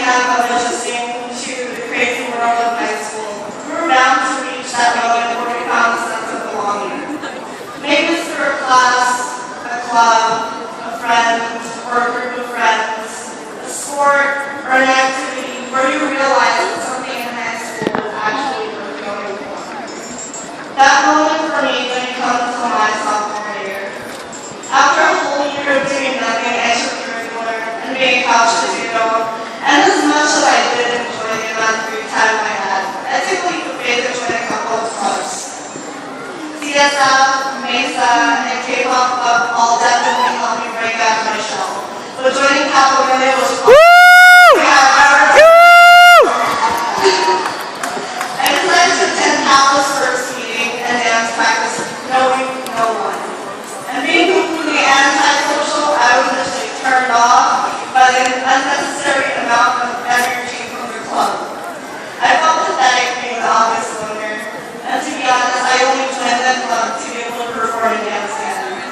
have of adjusting to the crazy world of high school, we were bound to reach that moment where we found a sense of belonging. Maybe it's through a class, a club, a friend, or a group of friends, a sport, or an activity where you realize that something in high school is actually worth going for. That moment for me didn't come until my sophomore year. After a whole year of doing nothing extracurricular and being a couch potato, and as much as I did enjoy the amount of free time I had, I took leap of faith and joined a couple of clubs. CSF, Mesa, and K-pop club all definitely helped me break out of my shell. But joining Capoeira was fun. I decided to attend Capo's first meeting and dance practice, knowing no one. And being completely antisocial, I was initially turned off by the unnecessary amount of energy from the club. I felt pathetic being the office owner, and to be honest, I only joined that club to be able to perform and dance again.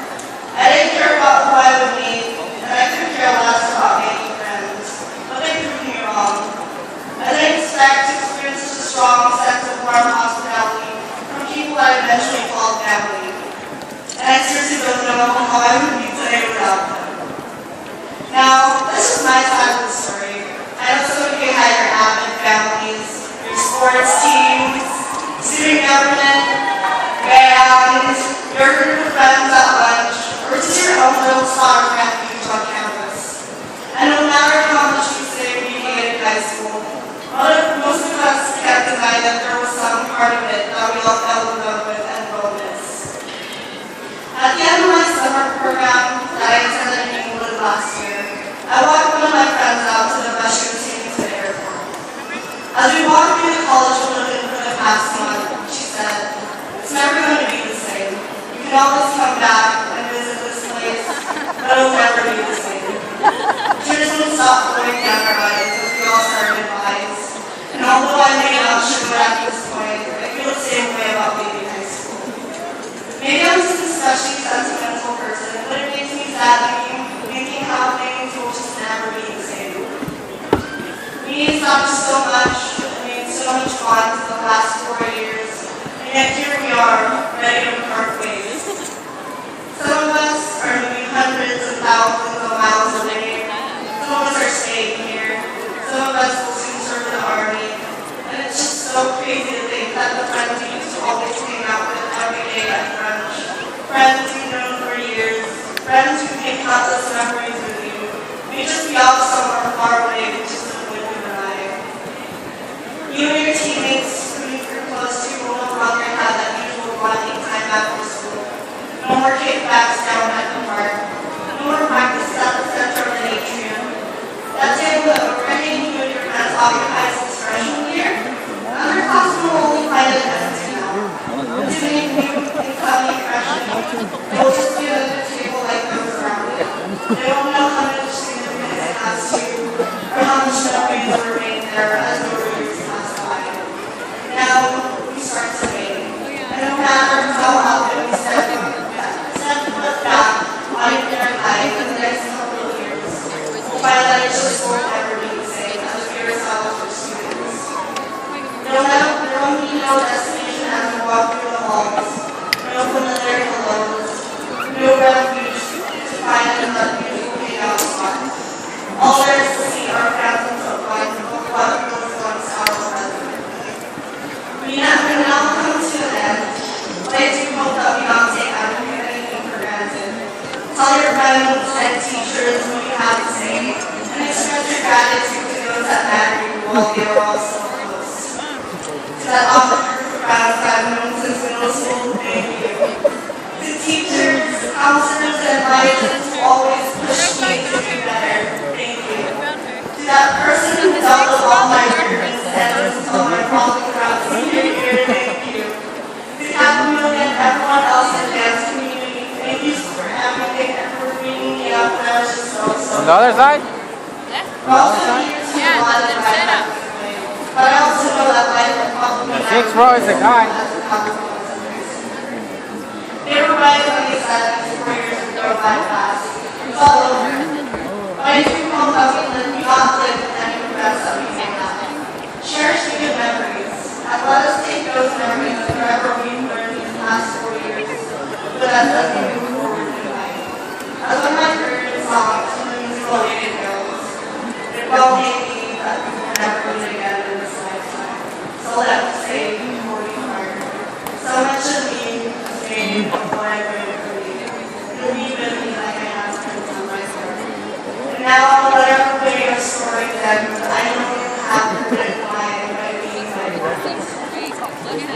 I didn't care about who I would meet, and I couldn't care less about making friends, but they proved me wrong. I didn't expect to experience such a strong sense of warm hospitality from people I eventually called family, and I seriously don't know how I would be today without them. Now, this is my side of the story. I know some of you had your avid families, your sports teams, student government, bands, your group of friends at lunch, or just your own little spot of refuge on campus. And no matter how much we say we hated high school, most of us can't deny that there was some part of it that we all fell in love with and will miss. At the end of my summer program that I attended in England last year, I walked one of my friends out to the bus she was taking to the airport. As we walked through the college building for the past month, she said, "It's never going to be the same. You can always come back and visit this place, but it'll never be the same." Tears wouldn't stop flowing down our eyes as we all started advice. And although I may not show it at this point, I feel the same way about leaving high school. Maybe I'm just an especially sentimental person, but it makes me sad thinking how things will just never be the same. Meetings taught us so much, and made so much fun for the last 4 years, and yet here we are, ready to part ways. Some of us are moving hundreds of thousands of miles away. Some of us are staying here. Some of us will soon serve in the Army. And it's just so crazy to think that the friends we used to always hang out with every day at brunch, friends we've known for years, friends who make countless memories with you, may just be off somewhere far away with just a blink of an eye. You and your teammates who you grew close to will no longer have that usual bonding time after school. No more kickbacks down at the park. No more practices at the center of the atrium. That table that already you and your friends occupied since freshman year, another classroom will only find it empty now. Too many new incoming freshmen. They will just be at the table like those around it. They don't know how much significance it has to, or how much memories remain there as the years pass by. Now we start to fade, and no matter how often we step foot back on your life in the next couple of years, we'll find that it just won't ever be the same as we ourselves were students. There won't be no destination as we walk through the halls, no familiar hellos, no refuge to find in the usual hangout spot. All there is to see are phantoms of life of what was once our present. We now come to an end, but I do hope that we not take anything for granted. Tell your friends and teachers what you have to say, and express your gratitude to those that matter you while they are all so close. To that awesome group of friends that I've known since middle school, thank you. To teachers, counselors, and advisors who always push me to do better, thank you. To that person who dealt with all my rigorous ends until my problems throughout senior year, thank you. To Captain and everyone else in the dance community, thank you for everything and for bringing me up when I was just so. On the other side? Yeah, but I also know that life can help me. The sixth row is the guy. They were right when they said these 4 years would go by fast. It's all over. But I do hope that we not live with any regrets all may be that we can never meet again in this lifetime. So I'll have to say before we part. So much of me is made of what I waited for you. You'll be with me like I have been on my heart. And now I'll let everybody your story then, but I know you have to predict why by being my friends.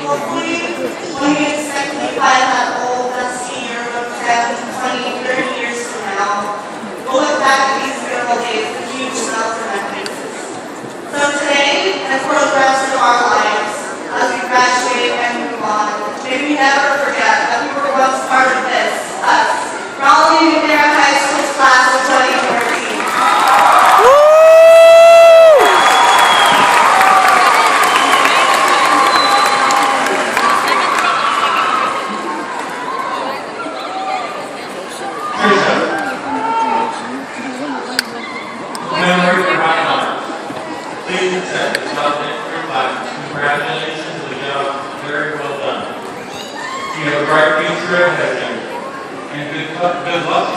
Hopefully, when you expect me by that old, dusty year of 10, 20, 30 years from now, we'll look back at these beautiful days with huge smiles on our faces. So today, and for the rest of our lives, as we graduate and move on, may we never forget that we were once part of this, us, Raleigh Univera High School's class of 2014. Trisha, memory for my honor. Please accept the document for your class. Congratulations on the job. Very well done. You have a bright future ahead of you. And good luck